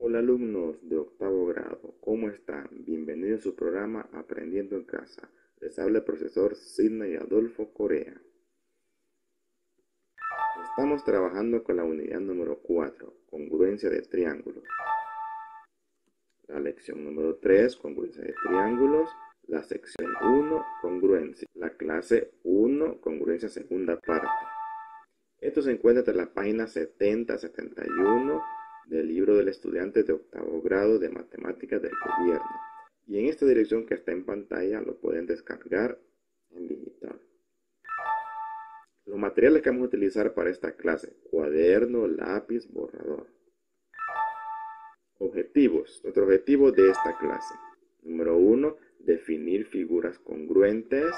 Hola alumnos de octavo grado, ¿cómo están? Bienvenidos a su programa Aprendiendo en Casa. Les habla el profesor Sidney Adolfo Corea. Estamos trabajando con la unidad número 4, congruencia de triángulos. La lección número 3, congruencia de triángulos. La sección 1, congruencia. La clase 1, congruencia segunda parte. Esto se encuentra entre las páginas 70-71 del libro del estudiante de octavo grado de matemáticas del gobierno. Y en esta dirección que está en pantalla lo pueden descargar en digital. Los materiales que vamos a utilizar para esta clase: cuaderno, lápiz, borrador. Objetivos. Nuestro objetivo de esta clase: número 1, definir figuras congruentes.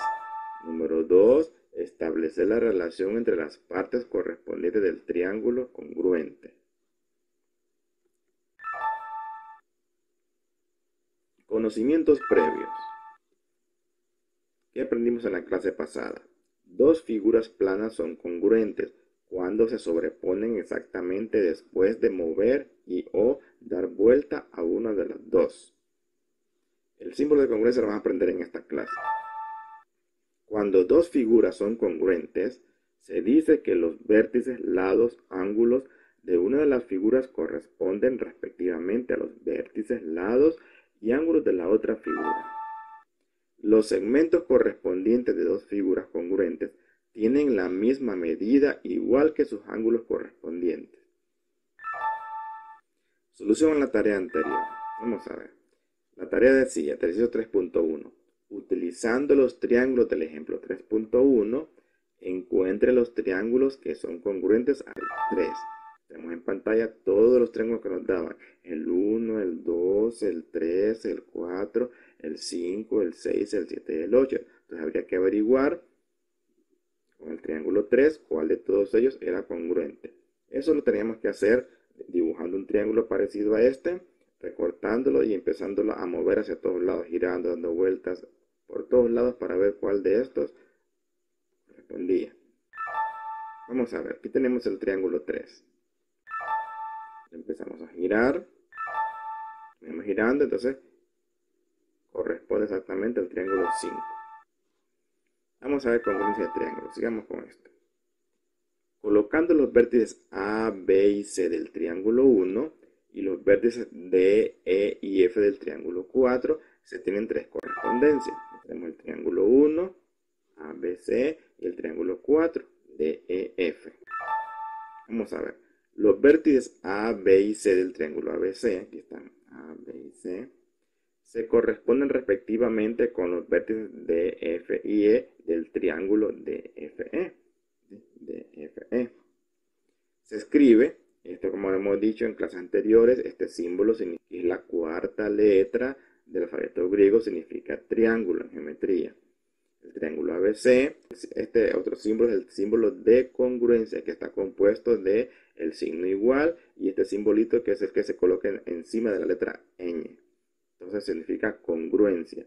Número 2, establecer la relación entre las partes correspondientes del triángulo congruente. Conocimientos previos. ¿Qué aprendimos en la clase pasada? Dos figuras planas son congruentes cuando se sobreponen exactamente después de mover y o dar vuelta a una de las dos. El símbolo de congruencia lo vamos a aprender en esta clase. Cuando dos figuras son congruentes, se dice que los vértices, lados, ángulos de una de las figuras corresponden respectivamente a los vértices, lados y ángulos de la otra figura. Los segmentos correspondientes de dos figuras congruentes tienen la misma medida igual que sus ángulos correspondientes. Solución a la tarea anterior. Vamos a ver. La tarea decía, ejercicio 3.1. Utilizando los triángulos del ejemplo 3.1, encuentre los triángulos que son congruentes al 3. Tenemos en pantalla todos los triángulos que nos daban. El 1, el 2, el 3, el 4, el 5, el 6, el 7 y el 8. Entonces habría que averiguar con el triángulo 3 cuál de todos ellos era congruente. Eso lo teníamos que hacer dibujando un triángulo parecido a este, recortándolo y empezándolo a mover hacia todos lados, girando, dando vueltas por todos lados para ver cuál de estos correspondía. Vamos a ver, aquí tenemos el triángulo 3. Empezamos a girar. Vamos girando, entonces corresponde exactamente al triángulo 5. Vamos a ver congruencia de triángulos. Sigamos con esto. Colocando los vértices A, B y C del triángulo 1 y los vértices D, E y F del triángulo 4, se tienen tres correspondencias. Tenemos el triángulo 1, A, B, C, y el triángulo 4, D, E, F. Vamos a ver. Los vértices A, B y C del triángulo ABC, aquí están A, B y C, se corresponden respectivamente con los vértices D, F y E del triángulo DFE. DFE. Se escribe, esto como hemos dicho en clases anteriores, este símbolo significa, es la cuarta letra del alfabeto griego, significa triángulo en geometría. El triángulo ABC, este otro símbolo es el símbolo de congruencia, que está compuesto de el signo igual y este simbolito que es el que se coloca encima de la letra ñ. Entonces significa congruencia.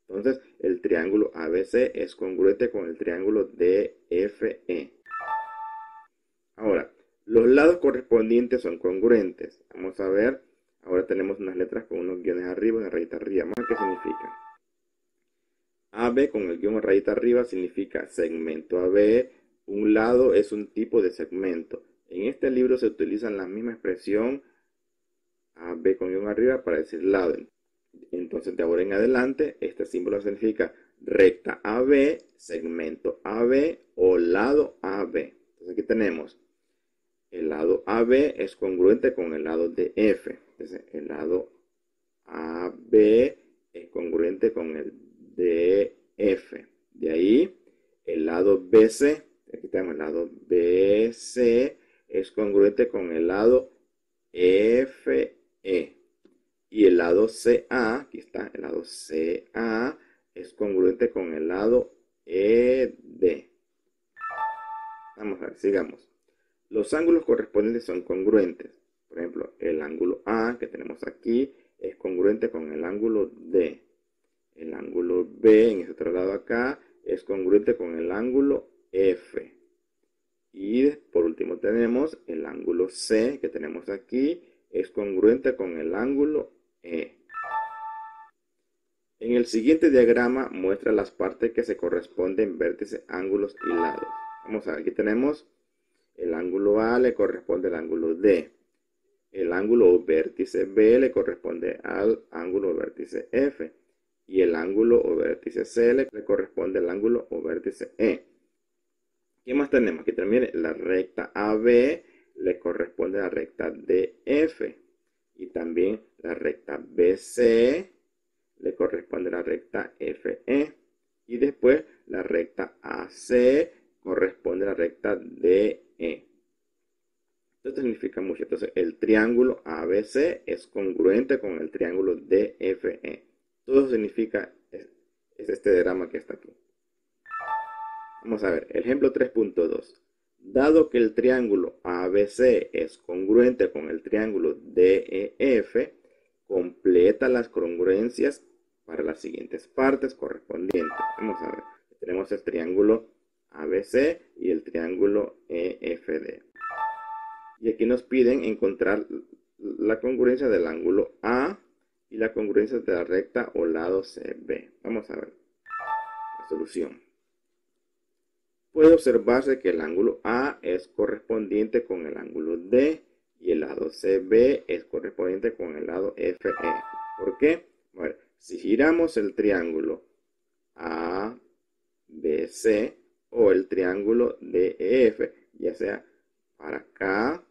Entonces el triángulo ABC es congruente con el triángulo DFE. Ahora, los lados correspondientes son congruentes. Vamos a ver, ahora tenemos unas letras con unos guiones arriba, una rayita arriba. ¿Qué significa? AB con el guión rayita arriba significa segmento AB. Un lado es un tipo de segmento. En este libro se utiliza la misma expresión AB con guión arriba para decir lado. Entonces de ahora en adelante este símbolo significa recta AB, segmento AB o lado AB. Entonces aquí tenemos el lado AB es congruente con el lado de F. Entonces el lado AB es congruente con el DF. De ahí el lado BC, aquí tenemos el lado BC, es congruente con el lado FE. Y el lado CA, aquí está, el lado CA es congruente con el lado ED. Vamos a ver, sigamos. Los ángulos correspondientes son congruentes. Por ejemplo, el ángulo A que tenemos aquí es congruente con el ángulo D. El ángulo B en este otro lado acá es congruente con el ángulo F. Y por último tenemos el ángulo C que tenemos aquí es congruente con el ángulo E. En el siguiente diagrama muestra las partes que se corresponden vértices, ángulos y lados. Vamos a ver, aquí tenemos el ángulo A le corresponde al ángulo D. El ángulo o vértice B le corresponde al ángulo o vértice F. Y el ángulo o vértice C le corresponde al ángulo o vértice E. ¿Qué más tenemos? Aquí también la recta AB le corresponde a la recta DF. Y también la recta BC le corresponde a la recta FE. Y después la recta AC corresponde a la recta DE. Esto significa mucho. Entonces, el triángulo ABC es congruente con el triángulo DFE. Todo significa es este diagrama que está aquí. Vamos a ver, el ejemplo 3.2. Dado que el triángulo ABC es congruente con el triángulo DEF, completa las congruencias para las siguientes partes correspondientes. Vamos a ver, tenemos el triángulo ABC y el triángulo EFD. Y aquí nos piden encontrar la congruencia del ángulo A y la congruencia de la recta o lado CB. Vamos a ver la solución. Puede observarse que el ángulo A es correspondiente con el ángulo D y el lado CB es correspondiente con el lado FE. ¿Por qué? Bueno, si giramos el triángulo ABC o el triángulo DEF, ya sea para acá,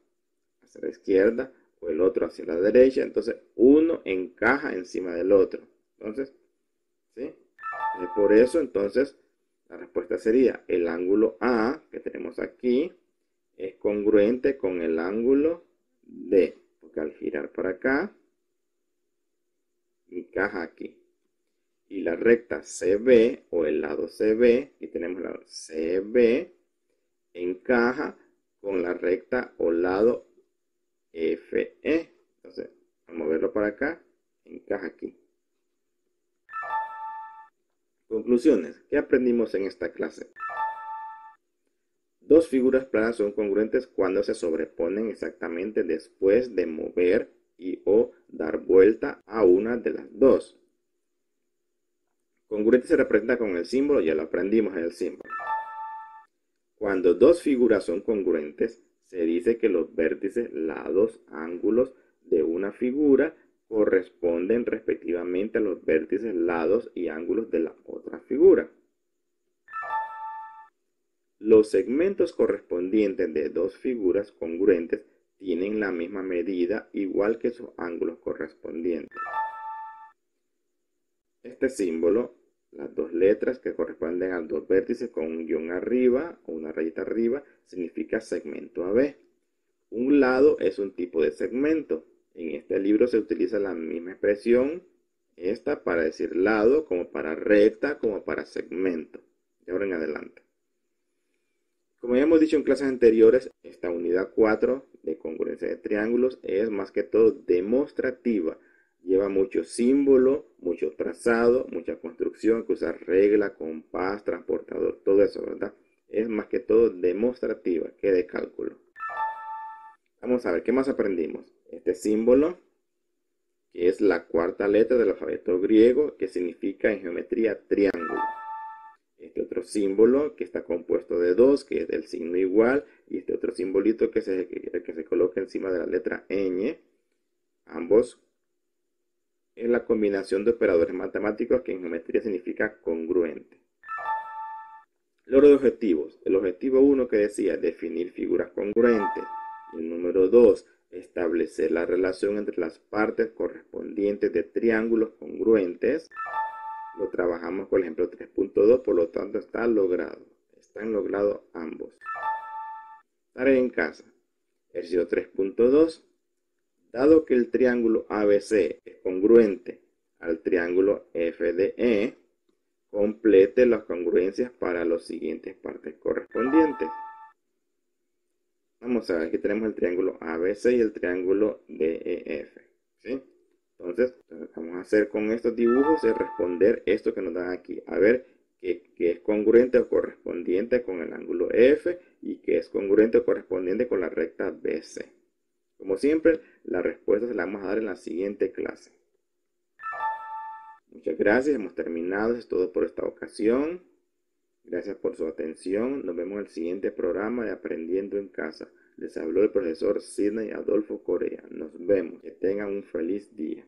hacia la izquierda, o el otro hacia la derecha, entonces uno encaja encima del otro. Entonces, ¿sí? Por eso, entonces, la respuesta sería el ángulo A que tenemos aquí es congruente con el ángulo D, porque al girar para acá, encaja aquí. Y la recta CB o el lado CB, y tenemos el lado CB, encaja con la recta o lado FE. Entonces, al moverlo para acá, encaja aquí. Conclusiones. ¿Qué aprendimos en esta clase? Dos figuras planas son congruentes cuando se sobreponen exactamente después de mover y o dar vuelta a una de las dos. Congruente se representa con el símbolo, ya lo aprendimos en el símbolo. Cuando dos figuras son congruentes, se dice que los vértices, lados, ángulos de una figura corresponden respectivamente a los vértices, lados y ángulos de la otra figura. Los segmentos correspondientes de dos figuras congruentes tienen la misma medida, igual que sus ángulos correspondientes. Este símbolo, las dos letras que corresponden a dos vértices con un guión arriba o una rayita arriba, significa segmento AB. Un lado es un tipo de segmento. En este libro se utiliza la misma expresión, esta para decir lado, como para recta, como para segmento. De ahora en adelante. Como ya hemos dicho en clases anteriores, esta unidad 4 de congruencia de triángulos es más que todo demostrativa. Lleva mucho símbolo, mucho trazado, mucha construcción, que usar regla, compás, transportador, todo eso, ¿verdad? Es más que todo demostrativa que de cálculo. Vamos a ver, ¿qué más aprendimos? Este símbolo, que es la cuarta letra del alfabeto griego, que significa en geometría triángulo. Este otro símbolo que está compuesto de dos, que es del signo igual, y este otro simbolito que se coloca encima de la letra ñ. Ambos es la combinación de operadores matemáticos que en geometría significa congruente. Logro de objetivos. El objetivo 1 que decía definir figuras congruentes. Y el número 2, establecer la relación entre las partes correspondientes de triángulos congruentes. Lo trabajamos con el ejemplo 3.2, por lo tanto está logrado. Están logrados ambos. Tarea en casa. Ejercicio 3.2. Dado que el triángulo ABC es congruente al triángulo FDE, complete las congruencias para las siguientes partes correspondientes. Vamos a ver, aquí tenemos el triángulo ABC y el triángulo DEF. ¿Sí? Entonces, lo que vamos a hacer con estos dibujos es responder esto que nos dan aquí. A ver que es congruente o correspondiente con el ángulo F y que es congruente o correspondiente con la recta BC. Como siempre, la respuesta se la vamos a dar en la siguiente clase. Muchas gracias, hemos terminado, es todo por esta ocasión. Gracias por su atención, nos vemos en el siguiente programa de Aprendiendo en Casa. Les habló el profesor Sidney Adolfo Correa. Nos vemos, que tengan un feliz día.